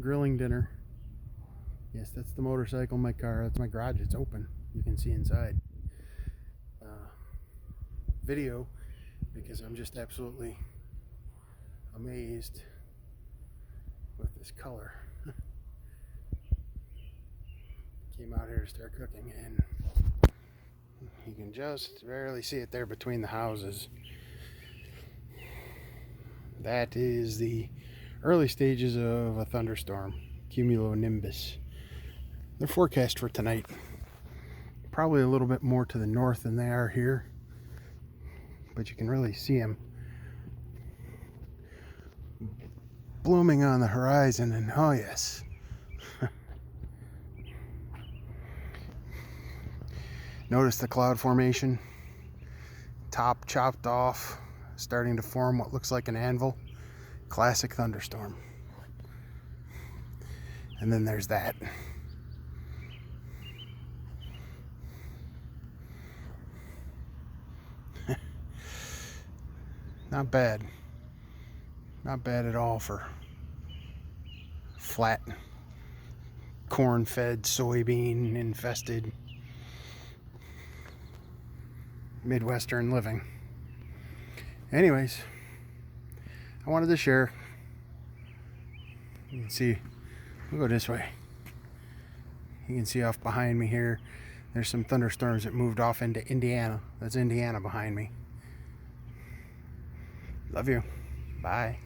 grilling dinner. Yes, that's the motorcycle, my car. That's my garage. It's open. You can see inside. Video, because I'm just absolutely amazed with this color. Came out here to start cooking, and you can just barely see it there between the houses. That is the early stages of a thunderstorm, cumulonimbus. They're forecast for tonight. Probably a little bit more to the north than they are here, but you can really see them blooming on the horizon, and oh yes. Notice the cloud formation, top chopped off, starting to form what looks like an anvil. Classic thunderstorm. And then there's that. Not bad. Not bad at all for flat, corn-fed, soybean infested Midwestern living. Anyways, I wanted to share. You can see, we'll go this way. You can see off behind me here, there's some thunderstorms that moved off into Indiana. That's Indiana behind me. Love you. Bye.